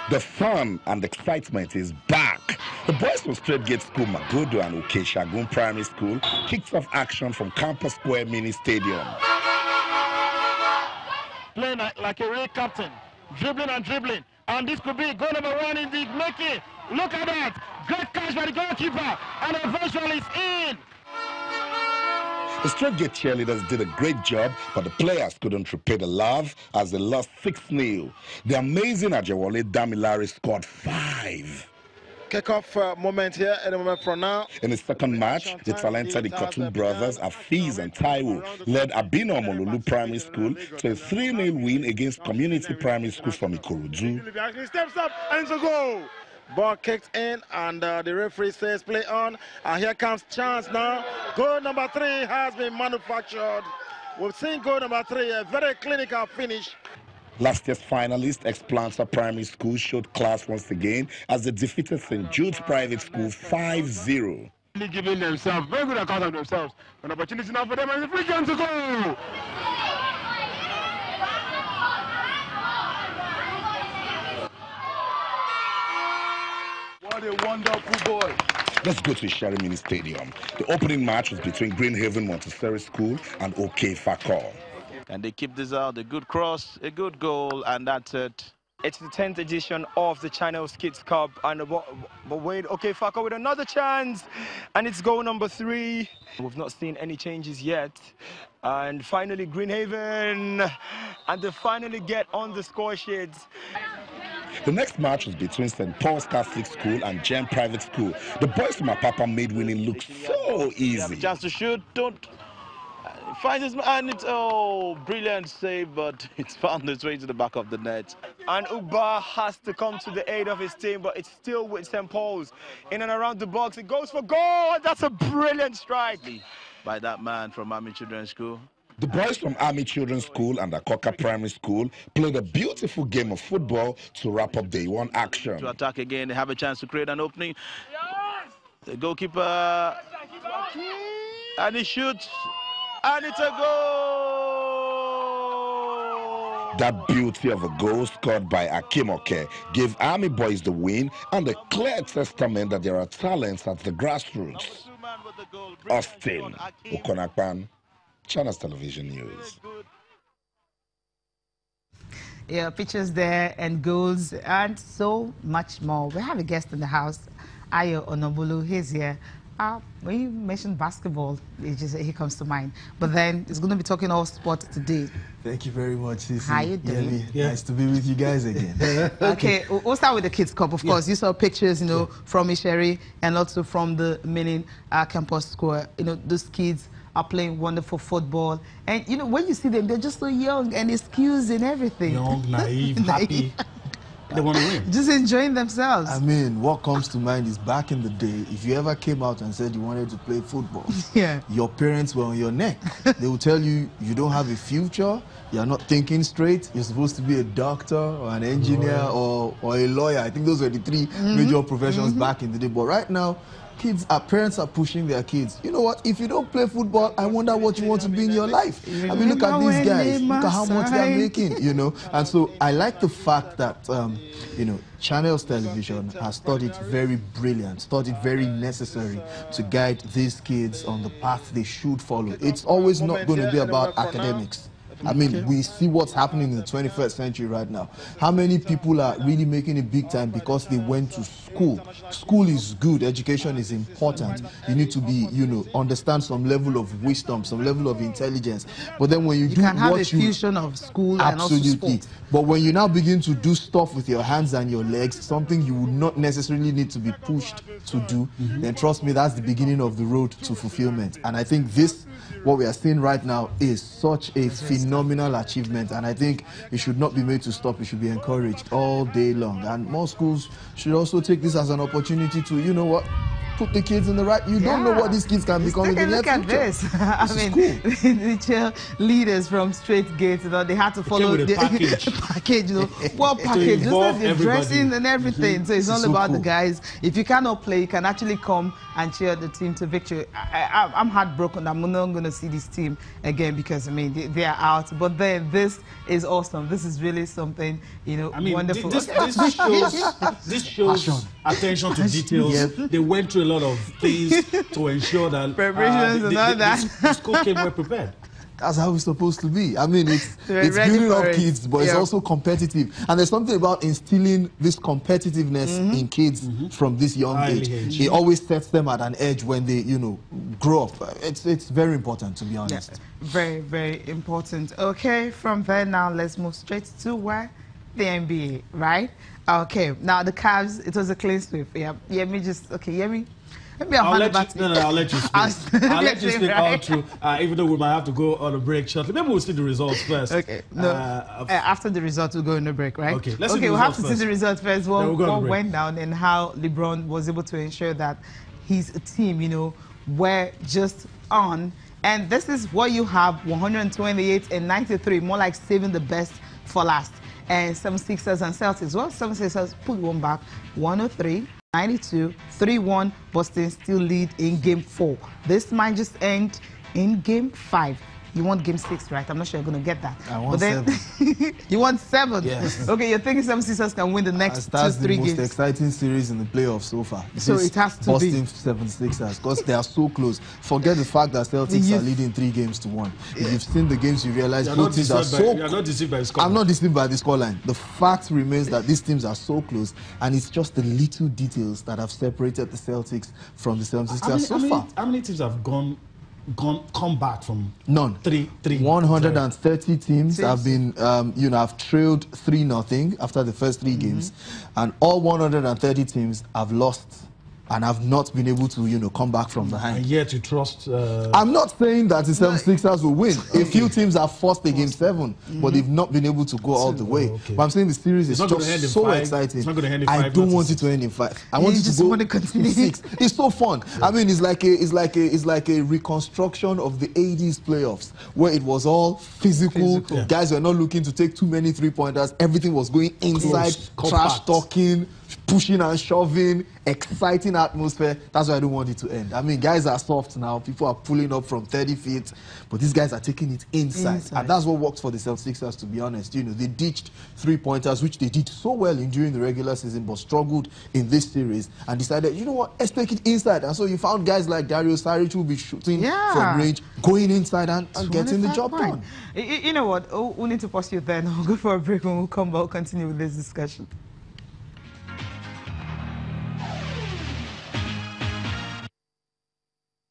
The fun and excitement is back. The boys from Straight Gate School, Magodo and Shagun Primary School kicked off action from Campus Square Mini Stadium. Playing like a real captain, dribbling and dribbling. And this could be goal number 1 in the making. Look at that. Great catch by the goalkeeper. And eventually it's in. The Straight Gate cheerleaders did a great job, but the players couldn't repay the love as they lost 6-0. The amazing Ajewole Damilare scored 5. Kick-off moment here, any moment from now. In the second match, the talented Ikotun brothers, Afiz and Taiwo, led Abino Omololu Primary School to a 3-0 win against Community Primary School from Ikorodu. He steps up and it's a goal. Ball kicked in and the referee says play on. And here comes chance now. Goal number 3 has been manufactured. We've seen goal number 3, a very clinical finish. Last year's finalist, Explanter Primary School, showed class once again as they defeated St. Jude's Private School 5-0. Giving themselves very good account of themselves. An opportunity now for them and the free game to go. What a wonderful boy. Let's go to Sherry Mini Stadium. The opening match was between Greenhaven Montessori School and OK Fakor. And they keep this out, a good cross, a good goal, and that's it. It's the 10th edition of the Channels Kids Cup, and wait, OK Fakor with another chance, and it's goal number 3. We've not seen any changes yet, and finally Greenhaven, and they finally get on the score sheets. The next match was between St. Paul's Catholic School and Gem Private School. The boys from Apapa made winning look so easy. Chance to shoot, don't find his man, it's brilliant save, but it's found its way to the back of the net. And Uba has to come to the aid of his team, but it's still with St. Paul's. In and around the box, it goes for goal. That's a brilliant strike By that man from Army Children's School. The boys from Army Children's School and Akoka Primary School played a beautiful game of football to wrap up day 1 action. To attack again, they have a chance to create an opening. The goalkeeper, and he shoots, and it's a goal! That beauty of a goal scored by Akimoke gave Army boys the win and a clear testament that there are talents at the grassroots. Austin Okonakpan, Channels Television News. Yeah, pictures there and goals and so much more. We have a guest in the house, Ayo Onobulu. He's here. When you mentioned basketball, he comes to mind. But then he's going to be talking all sports today. Thank you very much, Sisi. How you doing? Yeah. Nice to be with you guys again. Okay, we'll start with the Kids Cup, of course. You saw pictures, from Isheri and also from the Minin campus square. Those kids are playing wonderful football. And, when you see them, they're just so young and excused and everything. Young, naive, happy. They want to win. Just enjoying themselves. I mean, what comes to mind is back in the day, if you ever came out and said you wanted to play football, your parents were on your neck. They will tell you, you don't have a future, you're not thinking straight, you're supposed to be a doctor or an engineer or a lawyer. I think those were the 3 major professions back in the day. But right now, parents are pushing their kids. You know what? If you don't play football, I wonder what you want to be in your life. I mean, look at these guys. Look at how much they're making, And so I like the fact that, Channels Television has thought it very brilliant, thought it very necessary to guide these kids on the path they should follow. It's always not going to be about academics. I mean, we see what's happening in the 21st century right now. How many people are really making it big time because they went to school? School is good. Education is important. You need to be, understand some level of wisdom, some level of intelligence. But then when you do can have what a fusion of school and also sport. But when you now begin to do stuff with your hands and your legs, something you would not necessarily need to be pushed to do, then trust me, that's the beginning of the road to fulfillment. And I think what we are seeing right now is such a phenomenal achievement, and I think it should not be made to stop. It should be encouraged all day long, and more schools should also take this as an opportunity to, put the kids in the right. You don't know what these kids can become in the near future. Look at this. I mean, the cheerleaders from straight gates, you know, they had to follow the package. You know, what package? Just the dressing and everything. So it's all about the guys. If you cannot play, you can actually come and cheer the team to victory. I'm heartbroken. I'm not going to see this team again because, I mean, they are out. But then this is awesome. This is really something, you know, wonderful. This shows attention to details. They went through a lot of things to ensure that preparations and all that. The school came well prepared. That's how it's supposed to be. I mean, it's building up kids, but it's also competitive. And there's something about instilling this competitiveness in kids from this young age. It always sets them at an edge when they, you know, grow up. It's very important, to be honest. Yeah, very, very important. Okay, from there now, let's move straight to where? The NBA, right? Okay, now the Cavs, it was a clean sweep. Yeah, Yemi just, okay, Yemi. I'll let you speak. I'll let you speak all through, even though we might have to go on a break shortly. Maybe we'll see the results first. Okay, no, after the results, we'll go on a break, right? Okay, let's see the we'll have to first. see the results first. What went down and how LeBron was able to ensure that his team, you know, were just on. And this is what you have, 128 and 93, more like saving the best for last. And 76ers and Celtics, well, 76ers put one back, 103-92, 3-1, Boston still lead in game 4. This might just end in game 5. You want game 6, right? I'm not sure you're going to get that. I want 7. You want 7? Yes. Okay, you're thinking 76ers can win the next 2-3 games. That's the most exciting series in the playoffs so far. So it has to Boston 76ers, because they are so close. Forget the fact that Celtics are leading 3-1. If you've seen the games, you realize both teams are so... You're not deceived by the scoreline. I'm not deceived by the scoreline. The fact remains that these teams are so close, and it's just the little details that have separated the Celtics from the 76ers so far. How many teams have come back from none? 130 teams have been, you know, have trailed 3-0 after the first 3 games, and all 130 teams have lost and have not been able to, you know, come back from behind. And yet you trust... I'm not saying that the 76ers will win. A few teams have forced the game 7, but they've not been able to go all the way. But I'm saying the series is just so exciting. It's not going to end in 5. I don't want it to end in 5. I want it to go to 6. It's so fun. I mean, it's like a reconstruction of the 80s playoffs where it was all physical. Guys were not looking to take too many 3-pointers. Everything was going inside, trash talking, pushing and shoving, exciting atmosphere. That's why I don't want it to end. I mean, guys are soft now. People are pulling up from 30 feet, but these guys are taking it inside. And that's what worked for the 76ers, to be honest. You know, they ditched 3-pointers, which they did so well during the regular season, but struggled in this series and decided, you know what, let's take it inside. And so you found guys like Dario Saric who will be shooting from range, going inside and getting the job done. You know what, we need to pause you then. We'll go for a break. When we'll come back, we'll continue with this discussion.